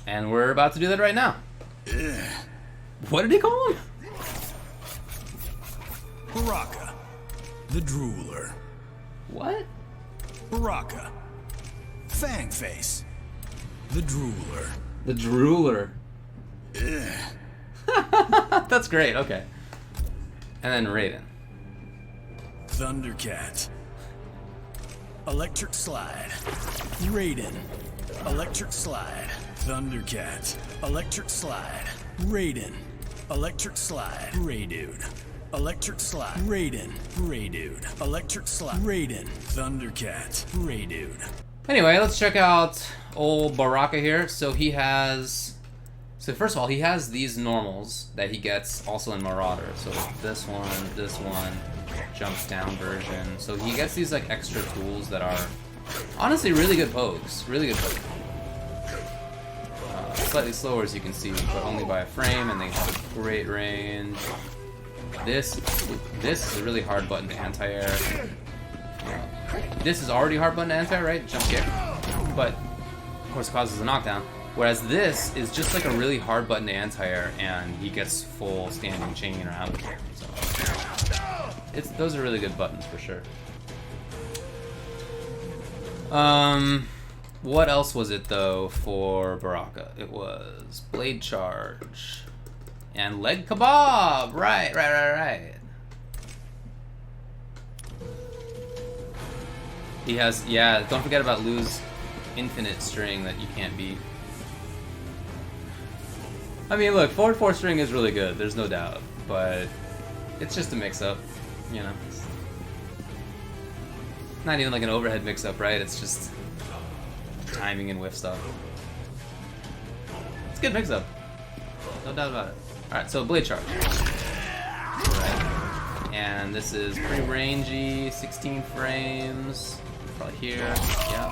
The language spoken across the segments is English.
And we're about to do that right now. Ugh. What did he call him? Baraka, the drooler. What? Baraka, Fang Face, the drooler. The drooler. Ugh. That's great, okay. And then Raiden. Thundercat, Electric Slide, Raiden, Electric Slide, Thundercat, Electric Slide, Raiden, Electric Slide, Raydude, Electric Slide, Raiden, Raydude, Electric Slide, Raiden, Thundercat, Raydude. Anyway, let's check out old Baraka here. So he has... So first of all, he has these normals that he gets also in Marauder. So this one, jumps down version. So he gets these like extra tools that are honestly really good pokes. Really good pokes. Slightly slower as you can see, but only by a frame, and they have great range. This is a really hard button to anti-air. This is already hard button to anti-air, right? Jump kick. But of course it causes a knockdown. Whereas this is just like a really hard button to anti-air, and he gets full standing chain or out. So those are really good buttons for sure. What else was it though for Baraka? It was Blade Charge and Leg Kebab. Right. He has, yeah. Don't forget about Lou's infinite string that you can't beat. I mean, look, forward 4 string is really good. There's no doubt, but it's just a mix-up, you know. It's not even like an overhead mix-up, right? It's just timing and whiff stuff. It's a good mix-up, no doubt about it. All right, so Blade Charge. Right. And this is pretty rangy, 16 frames, probably here. Yep.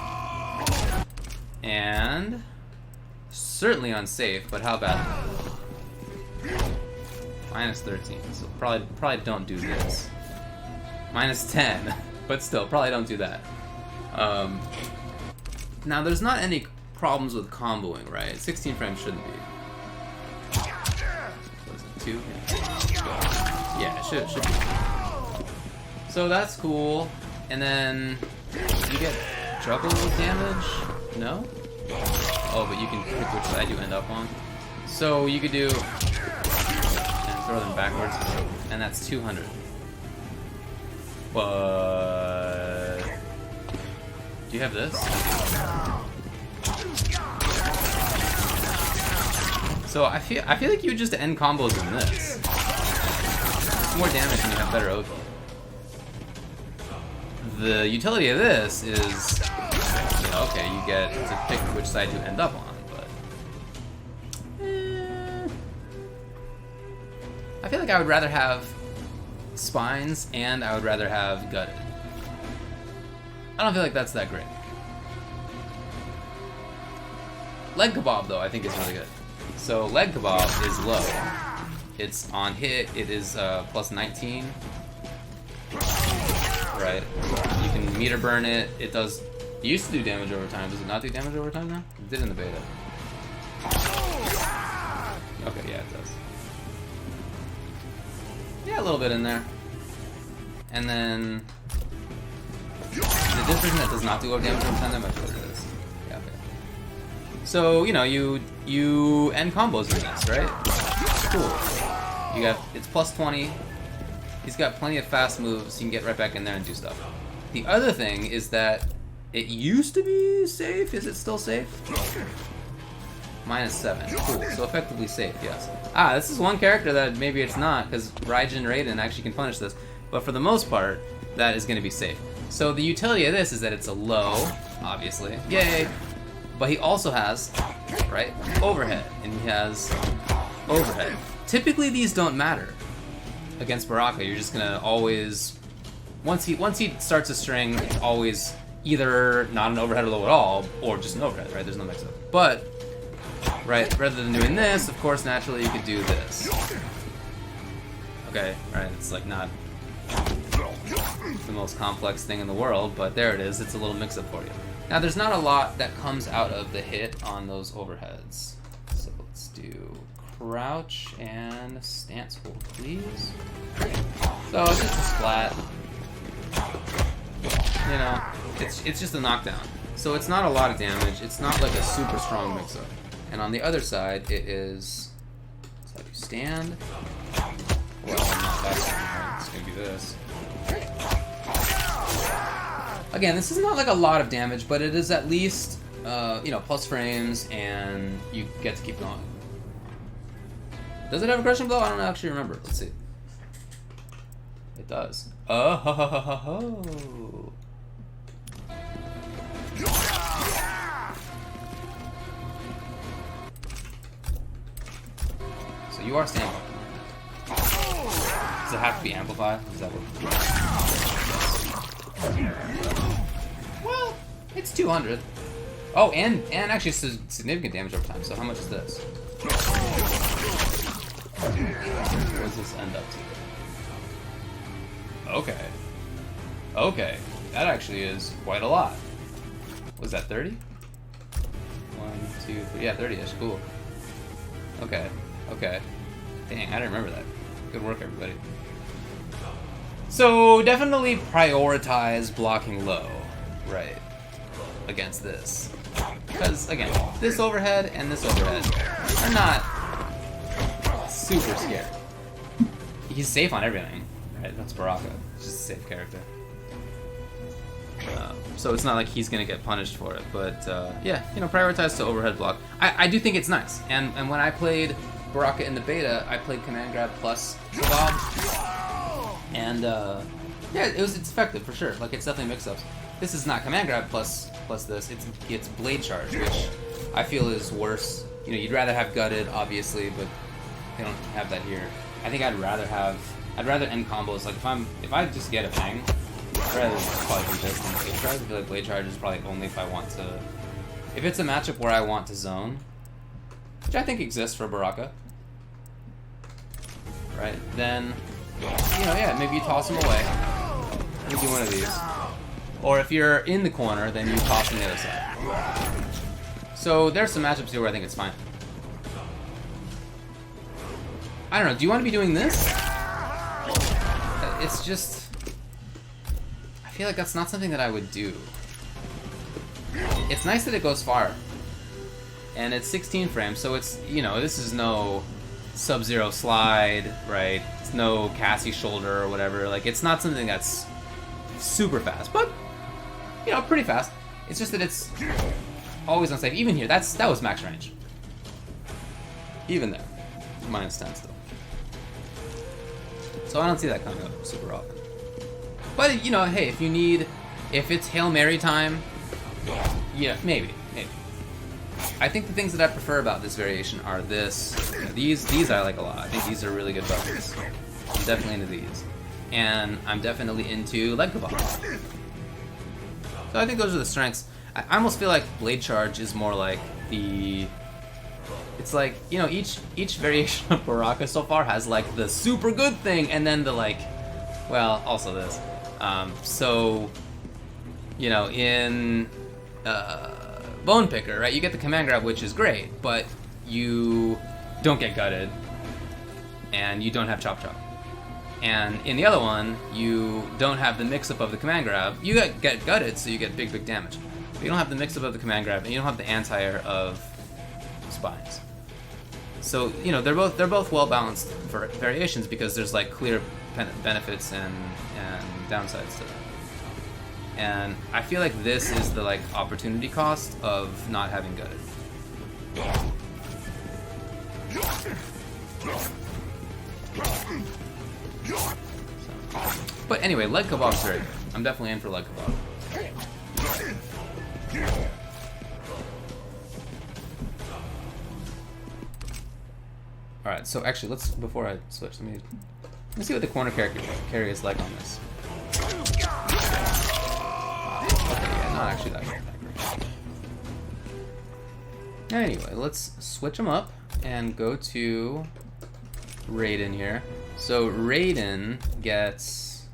And certainly unsafe, but how bad? Minus 13, so probably don't do this. Minus 10, but still, probably don't do that. Now, there's not any problems with comboing, right? 16 frames shouldn't be. What is it, 2? Yeah, it should be. So that's cool. And then, you get juggle damage? No? Oh, but you can pick which side you end up on. So you could do... and throw them backwards. And that's 200. But... do you have this? So I feel like you would just end combos in this. It's more damage and you have better OP. The utility of this is, you know, okay, you get to pick which side you end up on, but I feel like I would rather have spines and I would rather have gutted. I don't feel like that's that great. Leg Kebab, though, I think is really good. So Leg Kebab is low. It's on hit, it is plus 19. Right. You can meter burn it. It does. It used to do damage over time. Does it not do damage over time now? It did in the beta. Okay, yeah, it does. Yeah, a little bit in there. And then this version that does not do over damage over time, that much better it is. Yeah, okay. So, you know, you end combos in this, right? Cool. You got, it's plus 20. He's got plenty of fast moves. You can get right back in there and do stuff. The other thing is that it used to be safe. Is it still safe? Minus 7. Cool. So effectively safe, yes. This is one character that maybe it's not, because Raiden actually can punish this. But for the most part, that is going to be safe. So the utility of this is that it's a low, obviously. Yay! But he also has, right, overhead. And he has overhead. Typically these don't matter. Against Baraka, you're just gonna always, once he starts a string, it's always either not an overhead or low at all, or just an overhead, right? There's no mix-up. But, right, rather than doing this, of course, naturally you could do this. Okay, right, it's like not the most complex thing in the world, but there it is. It's a little mix-up for you. Now, there's not a lot that comes out of the hit on those overheads. Let's do crouch and stance hold, please. So it's just a splat. You know, it's just a knockdown. So it's not a lot of damage. It's not like a super strong mix-up. And on the other side, it is. So you stand. Well, not that strong. It's gonna be this. Again, this is not like a lot of damage, but it is at least, you know, plus frames, and you get to keep going. Does it have a crushing blow? I don't actually remember. Let's see. It does. Oh ho ho ho ho ho. So you are standing. Does it have to be amplified? Is that what? Well, it's 200. Oh, and actually significant damage over time. So how much is this? What does this end up to? Okay. Okay. That actually is quite a lot. Was that 30? 1, 2, 3. Yeah, 30-ish. Cool. Okay. Okay. Dang, I didn't remember that. Good work, everybody. So, definitely prioritize blocking low, right, against this. Because, again, this overhead and this overhead are not super scary. He's safe on everything, right? That's Baraka. He's just a safe character. So it's not like he's going to get punished for it. But, yeah, you know, prioritize to overhead block. I do think it's nice. And when I played Baraka in the beta, I played command grab plus Kebab. And, yeah, it's effective for sure. Like, it's definitely mix-ups. This is not command grab plus this. It's blade charge, which I feel is worse. You know, you'd rather have gutted, obviously, but they don't have that here. I think I'd rather end combos. Like, if I just get a bang, I'd rather probably do this than blade charge. I feel like blade charge is probably only if I want to. If it's a matchup where I want to zone, which I think exists for Baraka, right? Then, you know, yeah, maybe you toss him away. You do one of these. Or if you're in the corner, then you toss him the other side. So there's some matchups here where I think it's fine. I don't know. Do you want to be doing this? It's just. I feel like that's not something that I would do. It's nice that it goes far. And it's 16 frames, so it's, you know, this is no Sub-Zero slide, right? It's no Cassie shoulder or whatever. Like, it's not something that's super fast, but, you know, pretty fast. It's just that it's always unsafe. Even here, that was max range. Even there. Minus 10 still. So I don't see that coming up super often. But, you know, hey, if it's Hail Mary time, yeah, maybe. I think the things that I prefer about this variation are this. You know, these I like a lot. I think these are really good buttons. I'm definitely into these. And I'm definitely into leg kebab. So I think those are the strengths. I almost feel like blade charge is more like the. It's like, you know, each variation of Baraka so far has like the super good thing, and then the like, well, also this. So, you know, in Bone Picker, right, you get the command grab, which is great, but you don't get gutted, and you don't have chop chop. And in the other one, you don't have the mix-up of the command grab. You get gutted, so you get big damage. But you don't have the mix-up of the command grab, and you don't have the anti-air of spines. So, you know, they're both well-balanced for variations because there's, like, clear benefits and downsides to them. And I feel like this is the, like, opportunity cost of not having gutted. So. But anyway, leg kebab's very good. I'm definitely in for leg kebab. Alright, so actually, before I switch, let me see what the corner carry is like on this. Okay, yeah, not actually that great. Anyway, let's switch them up and go to Raiden here. So Raiden gets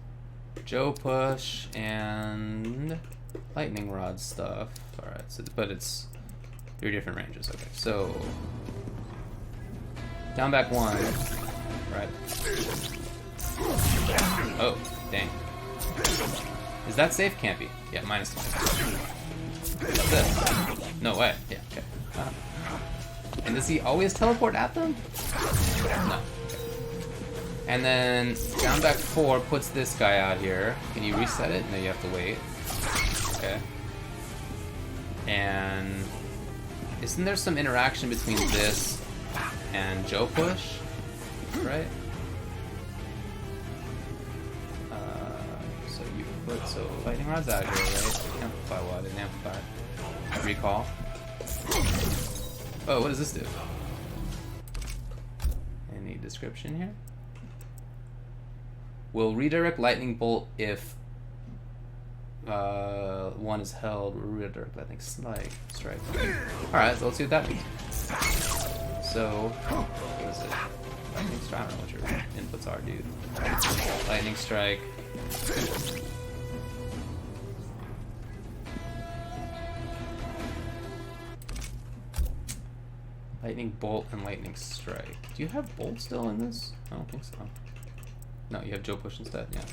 Joe Push and Lightning Rod stuff. Alright, so, but it's 3 different ranges. Okay, so Down back 1. Right. Oh, dang. Is that safe? Can't be. Yeah, minus 20. That's it. No way. Yeah, okay. And does he always teleport at them? No. Okay. And then down back 4 puts this guy out here. Can you reset it? No, you have to wait. Okay. And isn't there some interaction between this and Joe Push? Right? So you put lightning rod's out here, right? Amplify what? An amplify. Recall. Oh, what does this do? Any description here? Will redirect lightning bolt if 1 is held. Will redirect lightning strike. Alright, so let's see what that means. So, what is it? Lightning strike. I don't know what your inputs are, dude. Lightning strike. Lightning bolt and lightning strike. Do you have bolt still in this? I don't think so. No, you have Joe Push instead. Yeah.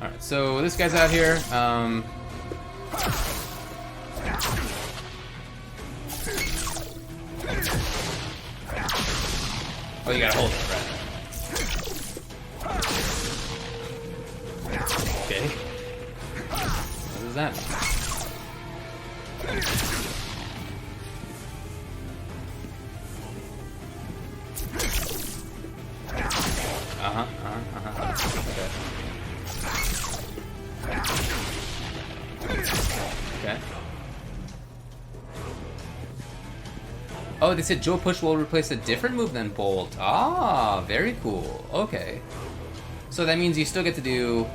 All right. So this guy's out here. Oh, you gotta hold it, right? Okay. What does that mean? Okay. Oh, they said Joe Push will replace a different move than Bolt. Ah, very cool. Okay. So that means you still get to do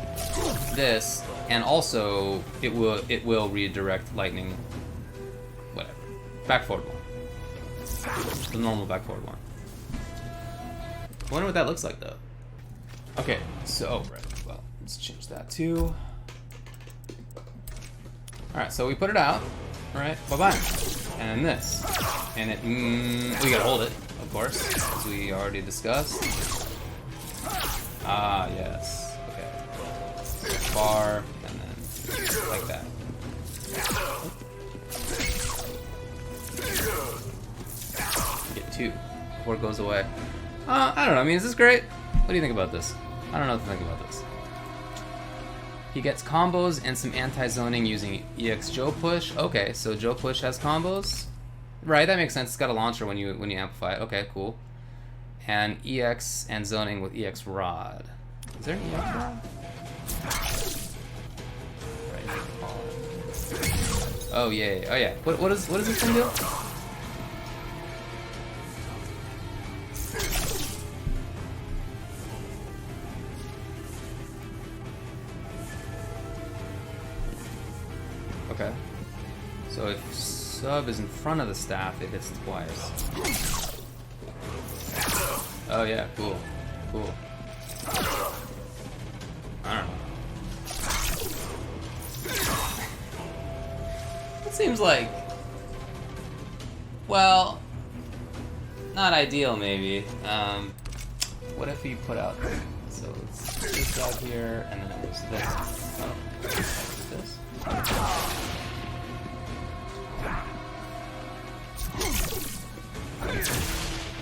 this, and also it will redirect lightning. Whatever. Back forward one. The normal back forward one. I wonder what that looks like though. Okay, so right. Well, let's change that too. Alright, so we put it out. Alright, bye-bye. And this. And it, we gotta hold it, of course, as we already discussed. Ah, yes. Okay. Bar, and then like that. Get 2 before it goes away. I don't know, I mean, is this great? What do you think about this? I don't know what to think about this. He gets combos and some anti-zoning using EX Joe Push. Okay, so Joe Push has combos. Right, that makes sense. It's got a launcher when you amplify it. Okay, cool. And EX and zoning with EX Rod. Is there an EX Rod? Right, oh yeah. Oh yeah. What does this thing do? Okay. So if sub is in front of the staff, it hits twice. Oh yeah, cool. Cool. I don't know. It seems like, well, not ideal maybe. What if you put out, so it's this out here, and then it was this. Oh, this?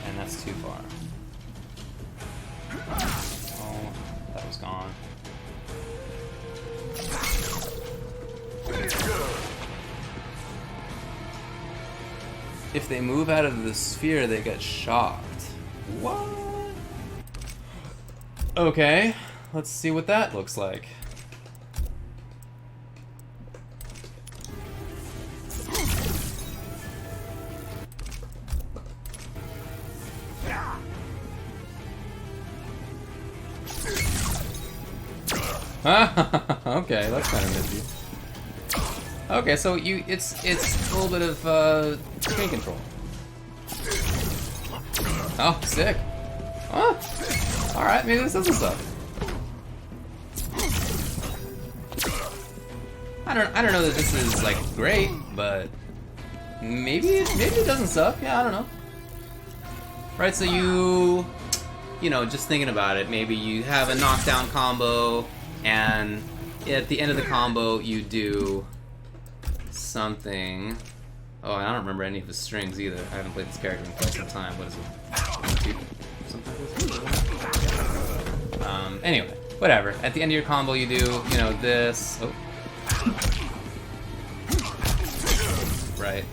And that's too far. Oh, that was gone. If they move out of the sphere, they get shocked. What? Okay, let's see what that looks like. Okay, that's kind of nifty. Okay, so it's a little bit of screen control. Oh, sick. Oh, all right, maybe this doesn't suck. I don't know that this is like great, but maybe it doesn't suck. Yeah, I don't know. right? So you know, just thinking about it, maybe you have a knockdown combo, and at the end of the combo, you do something. Oh, I don't remember any of his strings either. I haven't played this character in quite some time. What is it? Anyway, whatever. At the end of your combo, you do, you know, this. Oh. Right.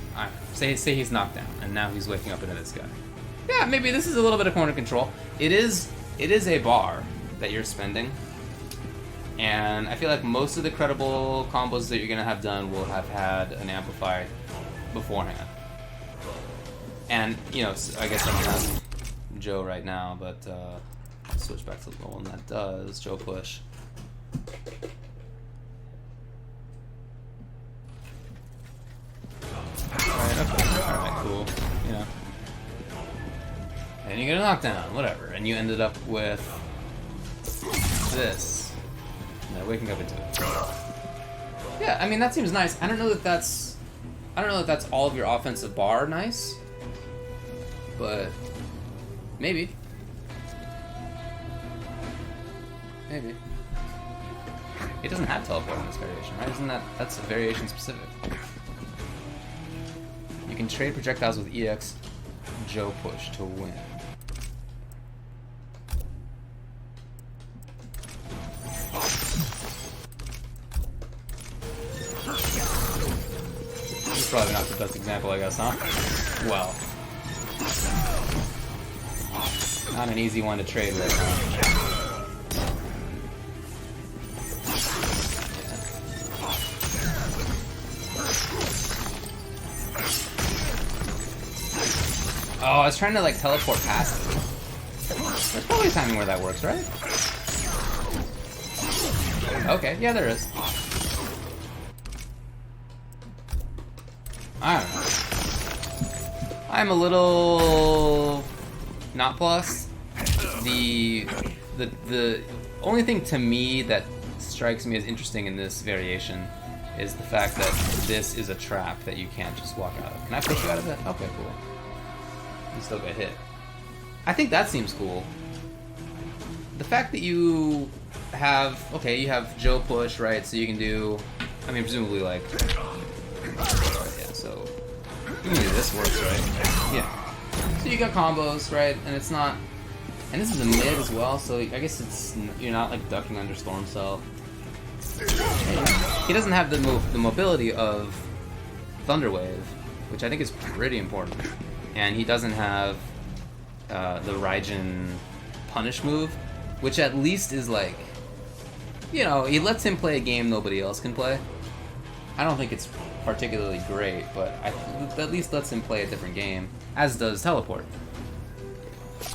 Say he's knocked down, and now he's waking up into this guy. Yeah, maybe this is a little bit of corner control. It is a bar that you're spending, and I feel like most of the credible combos that you're gonna have done will have had an amplifier beforehand. And you know, I guess I'm gonna have Joe right now, but I'll switch back to the one that does Joe push. Alright, cool. You know. And you get a knockdown, whatever. And you ended up with this. No, waking up into it. Yeah, I mean that seems nice. I don't know that that's all of your offensive bar nice. But maybe. Maybe. It doesn't have teleport in this variation, right? Isn't that's variation specific? You can trade projectiles with EX Joe push to win. This is probably not the best example, I guess, huh? Well, not an easy one to trade right now. Oh, I was trying to like teleport past it. There's probably a timing where that works, right? Okay, yeah, there is. I don't know. I'm a little not plus. The only thing to me that strikes me as interesting in this variation is the fact that this is a trap that you can't just walk out of. Can I push you out of it? Okay, cool. You still get hit. I think that seems cool. The fact that you have, okay, you have Joe push, right? So you can do, I mean, presumably like, yeah, so this works, right? Yeah. So you got combos, right? And it's not, and this is a mid as well, so I guess it's, you're not like ducking under Storm Cell. He doesn't have the mobility of Thunder Wave, which I think is pretty important. And he doesn't have the Raiden punish move, which at least is like, you know, he lets him play a game nobody else can play. I don't think it's particularly great, but at least lets him play a different game, as does Teleport.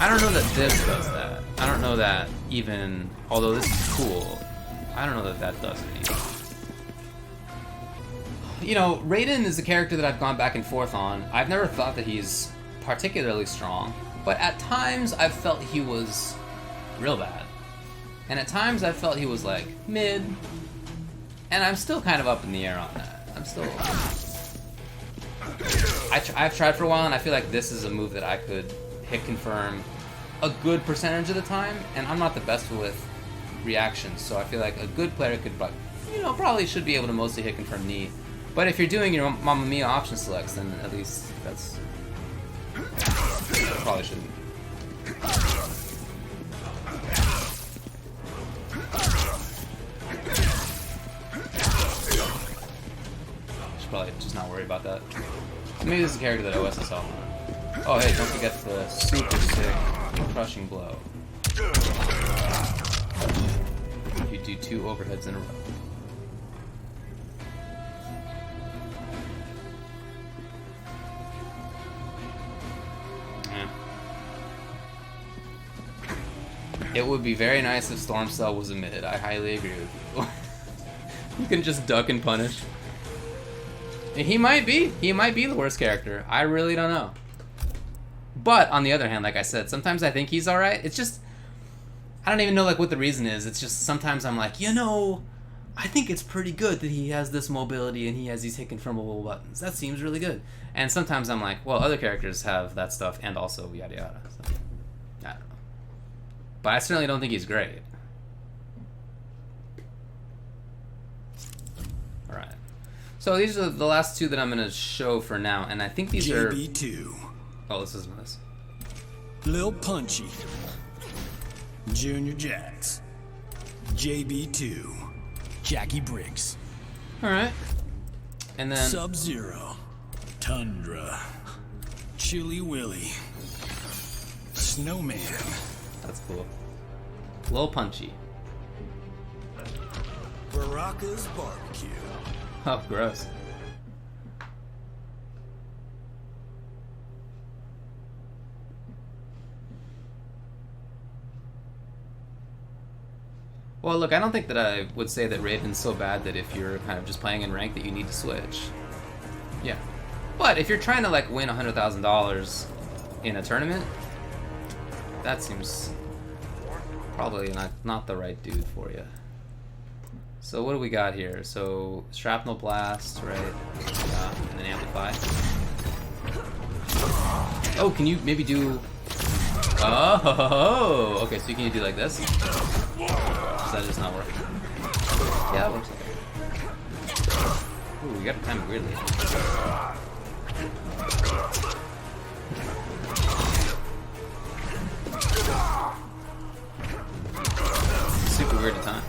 I don't know that this does that. I don't know that even, although this is cool, I don't know that that does it either. You know, Raiden is a character that I've gone back and forth on. I've never thought that he's particularly strong, but at times I've felt he was real bad. And at times I felt he was like mid, and I'm still kind of up in the air on that. I'm still... I've tried for a while, and I feel like this is a move that I could hit confirm a good percentage of the time, and I'm not the best with reactions, so I feel like a good player could, you know, probably should be able to mostly hit confirm knee. But if you're doing your Mamma Mia option selects, then at least that's... probably shouldn't. Should probably just not worry about that. Maybe this is a character that OSSL on. Oh hey, don't forget the super sick crushing blow. You do 2 overheads in a row. It would be very nice if Storm Cell was a mid. I highly agree with you. You can just duck and punish. And he might be the worst character. I really don't know. But on the other hand, like I said, sometimes I think he's alright. It's just, I don't even know like what the reason is. It's just sometimes I'm like, you know, I think it's pretty good that he has this mobility and he has these hit confirmable buttons. That seems really good. And sometimes I'm like, well, other characters have that stuff and also yada yada. So, I don't know. But I certainly don't think he's great. Alright. So these are the last two that I'm going to show for now. And I think these are... JB2. Oh, this is nice. Lil Punchy. Junior Jax. JB2. Jacqui Briggs. Alright. And then... Sub-Zero. Tundra. Chili Willy. Snowman. That's cool. Lil Punchy. Baraka's Barbecue. Oh, gross. Well, look, I don't think that I would say that Raiden's so bad that if you're kind of just playing in rank that you need to switch. Yeah. But if you're trying to, like, win $100,000 in a tournament, that seems probably not the right dude for you. So what do we got here? So, Shrapnel Blast, right? And then Amplify. Oh, can you maybe do... Oh, okay, so can you do like this? Does that just not work? Yeah, that works. Ooh, we got to time it weirdly. Super weird to time.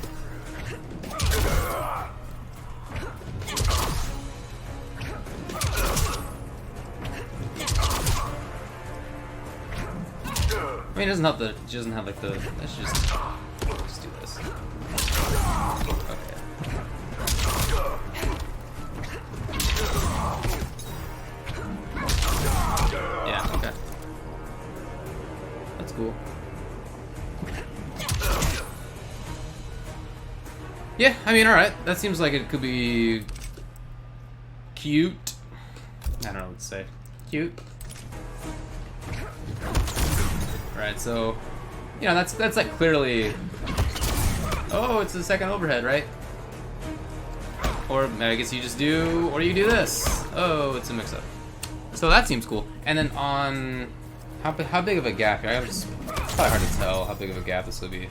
I mean, it doesn't have like the, let's just do this. Okay. Yeah, okay. That's cool. Yeah, I mean, alright. That seems like it could be cute. I don't know what to say. Cute. Alright, so, you know, that's like clearly... Oh, it's the second overhead, right? Or I guess you just do, or you do this. Oh, it's a mix-up. So that seems cool. And then on... How big of a gap here? It's probably hard to tell how big of a gap this would be.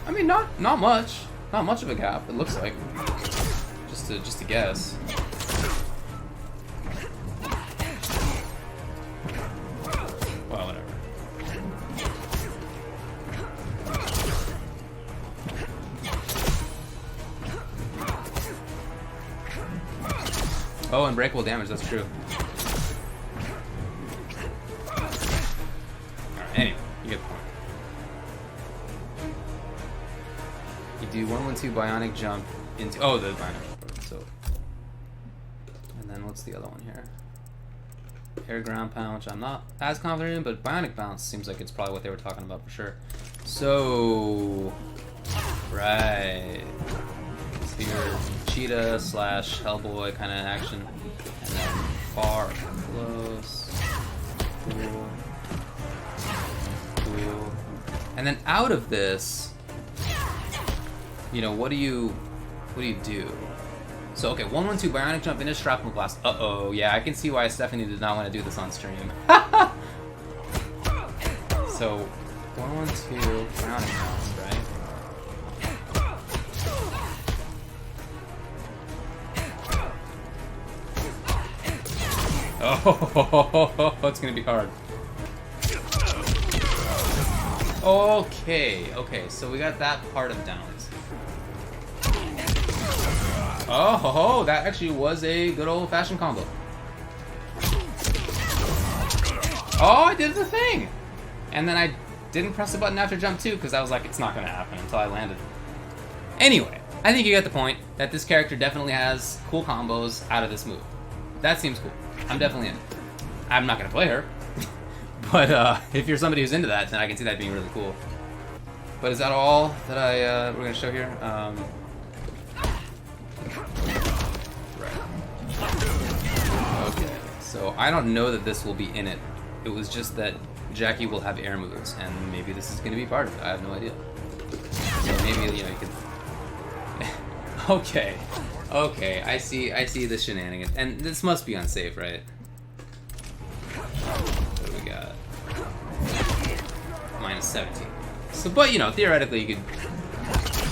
I mean, not much. Not much of a gap, it looks like. Just to guess. Well, whatever. Oh, unbreakable damage, that's true. Alright, anyway, you get the point. You do 112 bionic jump into... Oh, the bionic jump. So, and then what's the other one here? Air ground pound, which I'm not as confident in, but bionic bounce seems like it's probably what they were talking about for sure. So, right. So your cheetah slash Hellboy kind of action, and then far close. Cool. Cool. And then out of this, you know, what do you do? So, okay, 112 bionic jump into shrapnel blast. Uh-oh, yeah, I can see why Stephanie did not want to do this on stream. So, 112 bionic bounce, right? Oh, it's gonna be hard. Okay, so we got that part of downs. Oh, that actually was a good old-fashioned combo. Oh, I did the thing! And then I didn't press the button after jump 2 because I was like, it's not going to happen until I landed. Anyway, I think you get the point that this character definitely has cool combos out of this move. That seems cool. I'm definitely in. I'm not going to play her. But if you're somebody who's into that, then I can see that being really cool. But is that all that we're going to show here? Right. Okay, So I don't know that this will be in it. It was just that Jacqui will have air moves, and maybe this is going to be part of it. I have no idea. So maybe, you know, you could... Okay. Okay, I see the shenanigans. And this must be unsafe, right? What do we got? Minus 17. So, but, you know, theoretically you could...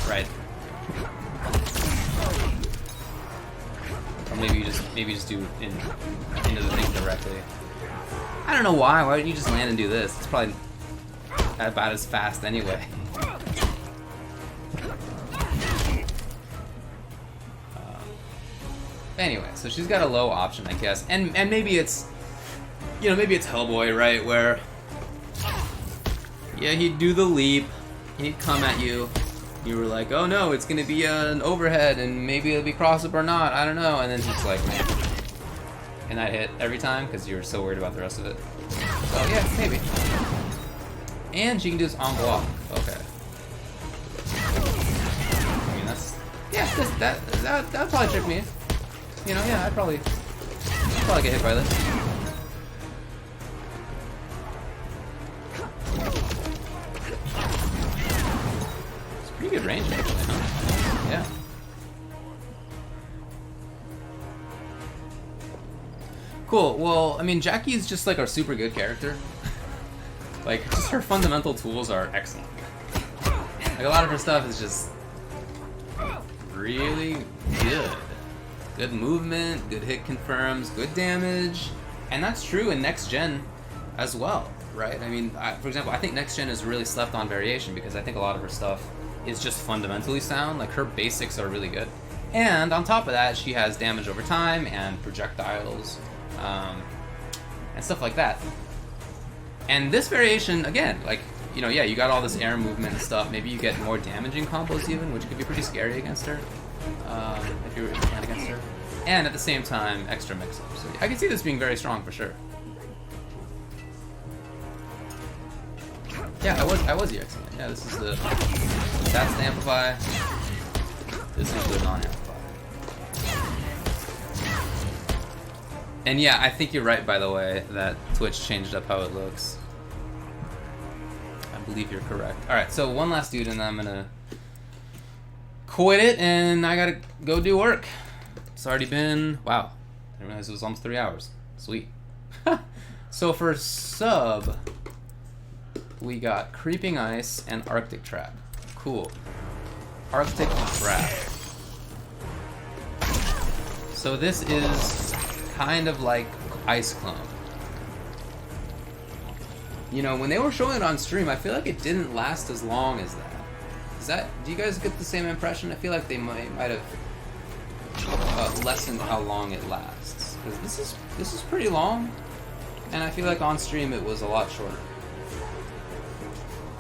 Right. Or maybe you just do into the thing directly. I don't know why. Why don't you just land and do this? It's probably about as fast anyway. Anyway, so she's got a low option, I guess, and maybe it's, you know, maybe it's Hellboy, right? Where, yeah, he'd do the leap, he'd come at you. You were like, oh no, it's gonna be an overhead, and maybe it'll be cross up or not. I don't know. And then he's like, man, and I hit every time because you were so worried about the rest of it. So yeah, maybe. And she can do this en bloc. Okay. I mean, that's, yeah, that'd probably trick me. You know, yeah, I'd probably get hit by this. It's pretty good range, actually, huh? Yeah. Cool. Well, I mean, Jacqui is just like our super good character. Like, just her fundamental tools are excellent. Like, a lot of her stuff is just really good. Good movement, good hit confirms, good damage, and that's true in next gen as well, right? I mean, for example, I think next gen is really slept on variation because I think a lot of her stuff is just fundamentally sound. Like, her basics are really good, and on top of that, she has damage over time and projectiles, and stuff like that. And this variation, again, like, you know, yeah, you got all this air movement and stuff. Maybe you get more damaging combos even, which could be pretty scary against her. If you're playing against her, and at the same time, extra mix-up. So I can see this being very strong for sure. Yeah, I was excellent. Yeah, this is the that's the amplify. This is the non-amplify. And yeah, I think you're right, by the way, that Twitch changed up how it looks. I believe you're correct. All right, so one last dude, and then I'm gonna quit it, and I gotta go do work. It's already been, wow, I didn't realize it was almost 3 hours. Sweet. So for sub, we got Creeping Ice and Arctic Trap. Cool. Arctic Trap. So this is kind of like Ice Clone. You know, when they were showing it on stream, I feel like it didn't last as long as that. Do you guys get the same impression? I feel like they might have lessened how long it lasts, because this is pretty long, and I feel like on stream it was a lot shorter.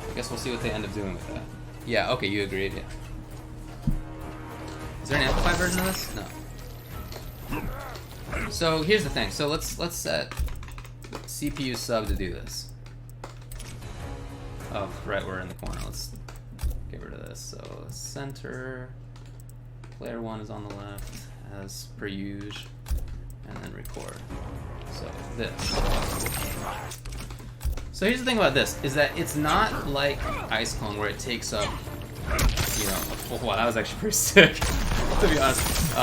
I guess we'll see what they end up doing with that. Yeah, okay, you agreed. Yeah. Is there an amplified version of this? No. So here's the thing. So let's set CPU sub to do this. Oh, right, we're in the corner. Let's get rid of this. So center, player 1 is on the left, as per usual, and then record. So this. So here's the thing about this, is that it's not like Ice Clone where it takes up, you know, wow, that was actually pretty sick, to be honest.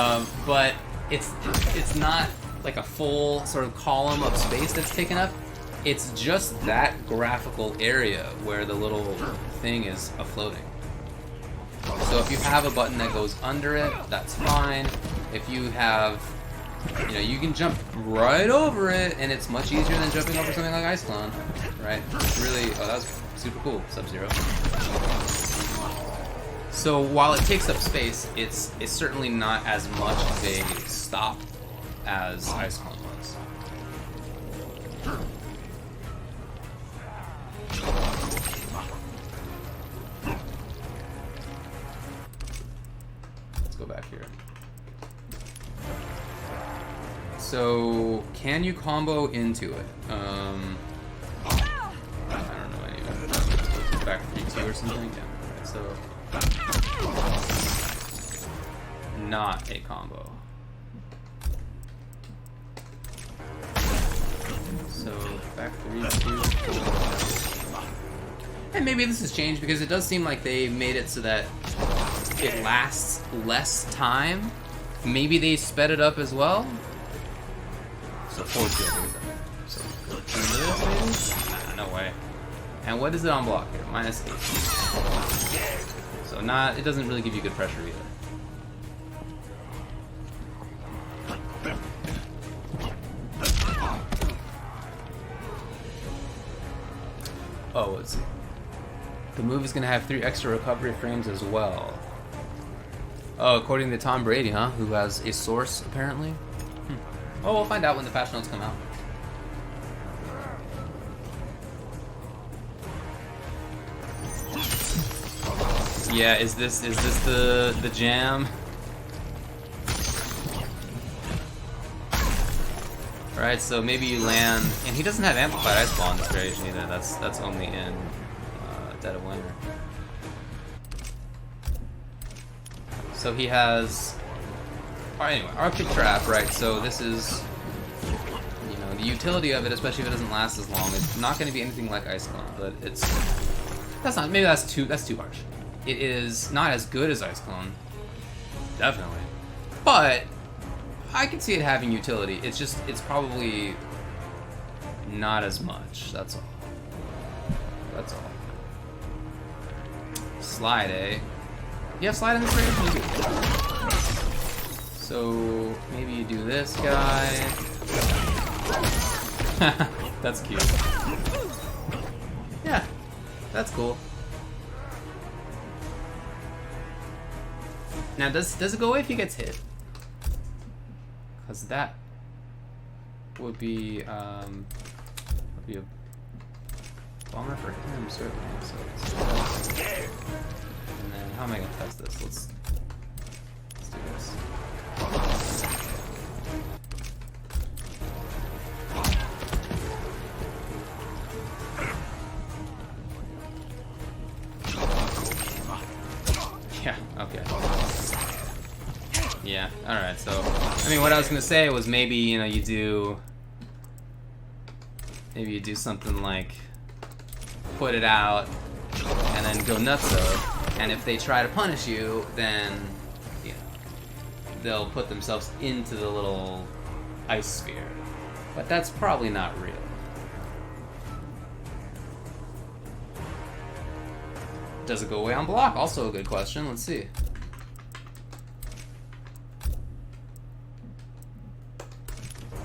But it's not like a full sort of column of space that's taken up. It's just that graphical area where the little thing is floating. So if you have a button that goes under it, that's fine. If you have, you know, you can jump right over it, and it's much easier than jumping over something like Ice Clone, right? It's really, oh, that was super cool, Sub-Zero. So while it takes up space, it's certainly not as much of a stop as Ice Clone was. Let's go back here. So, can you combo into it? I don't know any of it. Back 3-2 or something? Yeah. Okay, so not a combo. So back 3, 2, 4. And maybe this has changed because it does seem like they made it so that it lasts less time. Maybe they sped it up as well. So 4 kills. So this, no way. And what is it on block here? -8. So not. It doesn't really give you good pressure either. Oh, let's see. The move is going to have 3 extra recovery frames as well. Oh, according to Tom Brady, huh? Who has a source, apparently? Oh, we'll find out when the patch notes come out. Yeah, is this the jam? Alright, so maybe you land, and he doesn't have amplified ice ball in this variation either. That's only in Dead of Winter. So he has. Alright, anyway, Arctic Trap, right? So this is, you know, the utility of it, especially if it doesn't last as long. It's not going to be anything like Ice Clone, but it's. That's not. Maybe that's too harsh. It is not as good as Ice Clone, definitely, but I can see it having utility. It's just, it's probably not as much. That's all. That's all. Slide, eh? You have slide in this range? You do. So maybe you do this guy. That's cute. Yeah, that's cool. Now, does it go away if he gets hit? Because that would be a bummer for him, certainly. So and then, how am I going to test this? Let's do this. Yeah, okay. Yeah, alright, so, I mean, what I was gonna say was maybe, you know, you do something like put it out and then go nutso, and if they try to punish you, then, you know, they'll put themselves into the little ice sphere. But that's probably not real. Does it go away on block? Also a good question. Let's see.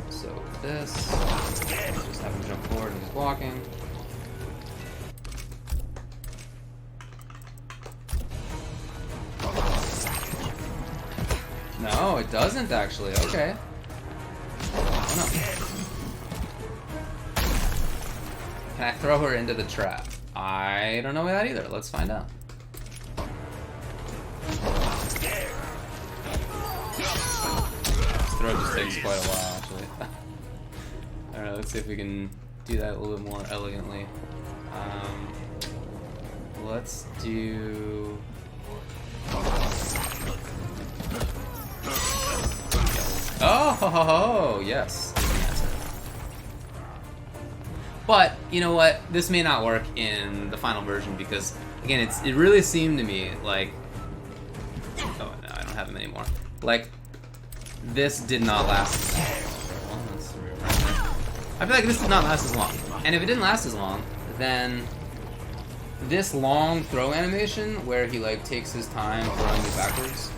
So this, just have him jump forward and he's blocking. No, it doesn't actually. Okay. Oh, no. Can I throw her into the trap? I don't know that either. Let's find out. This throw just takes quite a while, actually. Alright, let's see if we can do that a little bit more elegantly. Let's do... Oh, yes. But, you know what? This may not work in the final version because, again, it really seemed to me like... Oh, no, I don't have them anymore. Like, this did not last... I feel like this did not last as long. And if it didn't last as long, then this long throw animation where he, like, takes his time throwing me backwards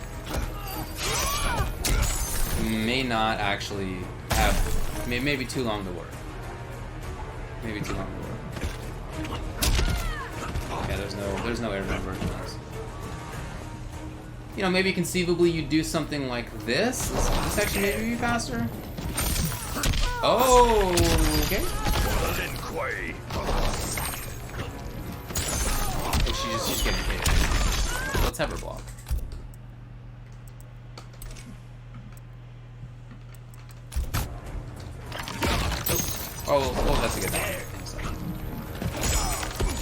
may not actually have... Maybe too long to work. Maybe too long to work. Yeah, there's no airborne version of this. You know, maybe conceivably you do something like this. This actually maybe be faster. Oh, okay. Oh, she's getting hit. Let's have her block. Oh, well, that's a good thing.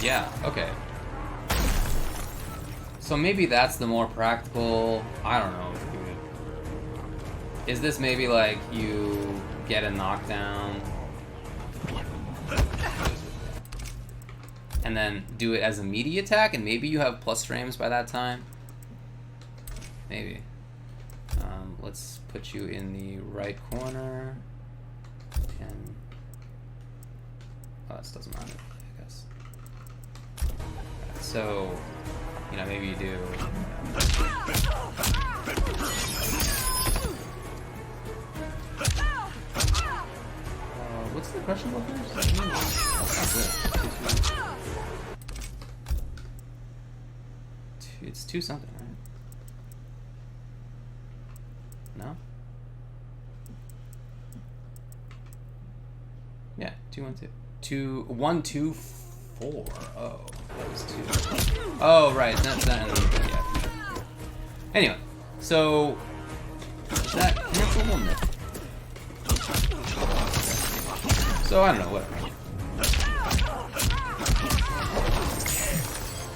Yeah, okay. So maybe that's the more practical... I don't know. Is this maybe like you get a knockdown and then do it as a meaty attack, and maybe you have plus frames by that time. Maybe. Let's put you in the right corner, and this doesn't matter, I guess. So, you know, maybe you do. What's the questionable first? That's not good. It's 2 something, right? No? Yeah, 212. 2124. Oh, that was 2. Oh, right. That's that. Yeah. Anyway, so that cancel one. So I don't know, whatever.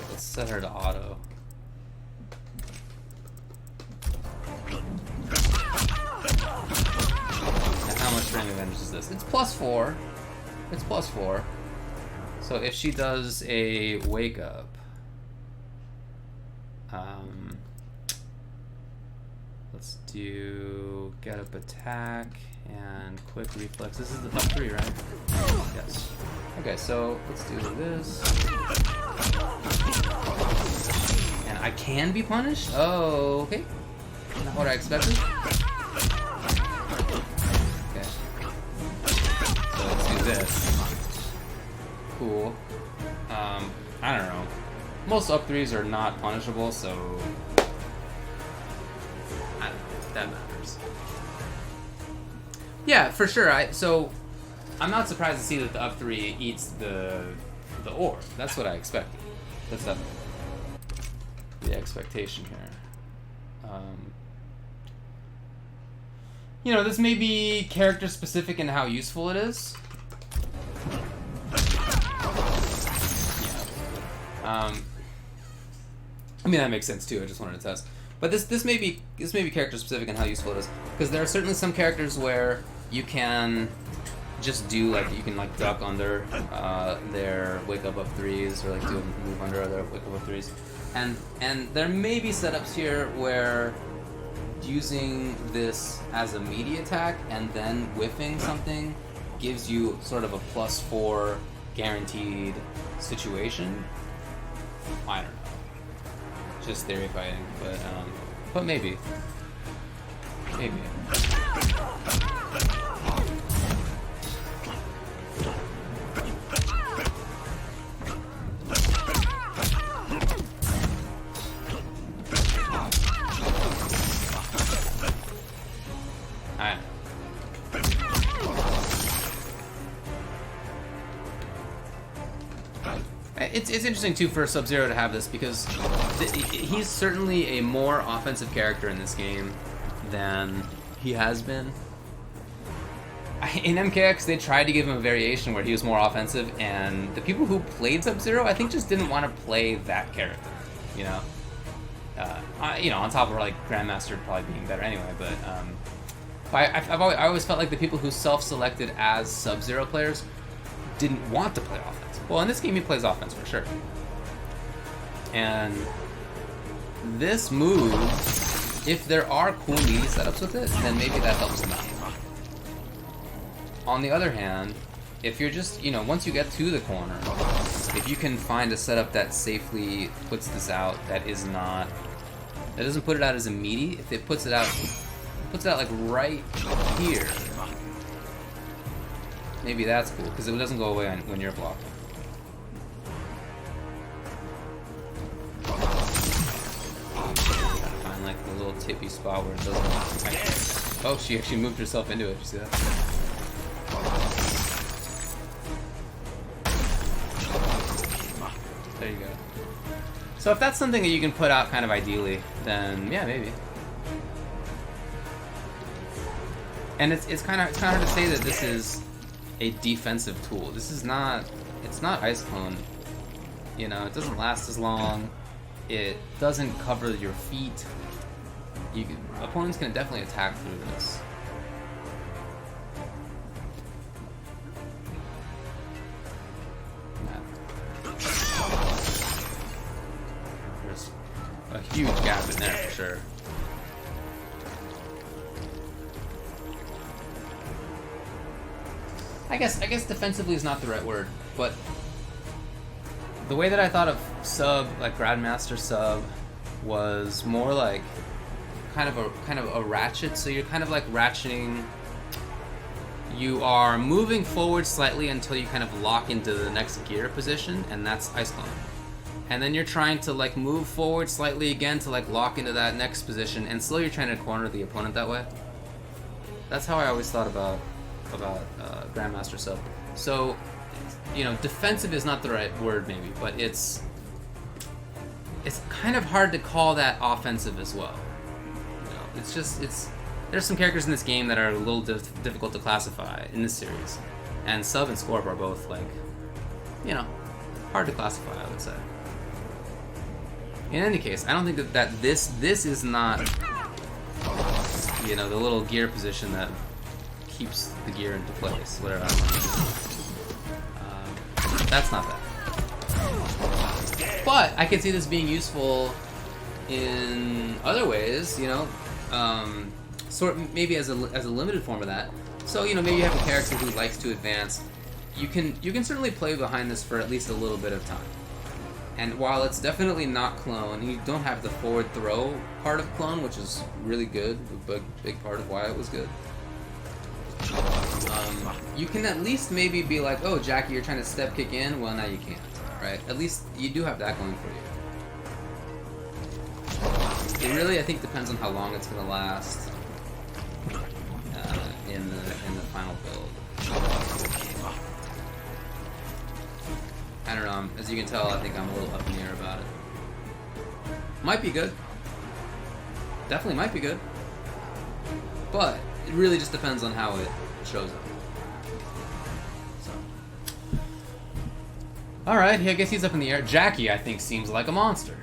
Let's set her to auto. Now how much frame advantage is this? It's +4. It's +4. So if she does a wake up, let's do get up attack and quick reflex. This is the top 3, right? Yes. Okay, so let's do this. And I can be punished? Oh, okay. Not what I expected. Okay. So let's do this. Cool. I don't know. Most up 3s are not punishable, so I don't know if that matters. Yeah, for sure. So I'm not surprised to see that the up 3 eats the orb. That's what I expected. That's definitely the expectation here. You know, this may be character specific in how useful it is. I mean, that makes sense too. I just wanted to test. But this may be character specific in how useful it is, because there are certainly some characters where you can just do you can duck under their wake up 3s, or do a move under other wake up 3s, and there may be setups here where using this as a meaty attack and then whiffing something gives you sort of a +4 guaranteed situation. I don't know. Just theory fighting, but maybe. Maybe. It's interesting too for Sub-Zero to have this, because he's certainly a more offensive character in this game than he has been. In MKX, they tried to give him a variation where he was more offensive, and the people who played Sub-Zero, I think, just didn't want to play that character. You know, on top of Grandmaster probably being better anyway, but I always felt like the people who self-selected as Sub-Zero players didn't want to play offense. Well, in this game, he plays offense for sure. And this move, if there are cool meaty setups with it, then maybe that helps him out. On the other hand, if you're just, once you get to the corner, if you can find a setup that safely puts this out, that doesn't put it out as a meaty, if it puts it out right here, maybe that's cool, because it doesn't go away when you're blocking. Find the little tippy spot where it doesn't. Oh, she actually moved herself into it. You see that? There you go. So if that's something that you can put out kind of ideally, then yeah, maybe. And it's kind of hard to say that this is a defensive tool. This is not. It's not Ice Clone. It doesn't last as long. It doesn't cover your feet. Opponents can definitely attack through this. huge gap in there for sure. I guess defensively is not the right word, but the way that I thought of sub, like Grandmaster sub, was more like kind of a ratchet. So you're kind of like ratcheting. You are moving forward slightly until you kind of lock into the next gear position, and that's Ice Clone. And then you're trying to like move forward slightly again to like lock into that next position, and still you're trying to corner the opponent that way. That's how I always thought about Grandmaster sub. So, you know, defensive is not the right word maybe, but it's kind of hard to call that offensive as well. You know, there's some characters in this game that are a little difficult to classify in this series, and sub and Scorp are both like, you know, hard to classify, I would say. In any case, I don't think that this is not, you know, the little gear position that keeps the gear into place, whatever. That's not that. But I can see this being useful in other ways, you know, maybe as a limited form of that. So, you know, maybe you have a character who likes to advance. You can certainly play behind this for at least a little bit of time. And while it's definitely not clone, you don't have the forward throw part of clone, which is really good, a big part of why it was good. You can at least maybe be like, oh, Jacqui, you're trying to step kick in. Well, now you can't, right? At least you do have that going for you. It really, I think, depends on how long it's gonna last in the final build. I don't know. As you can tell, I think I'm a little up in the air about it. Might be good. Definitely might be good. But it really just depends on how it shows up. So. Alright, I guess he's up in the air. Jacqui, I think, seems like a monster.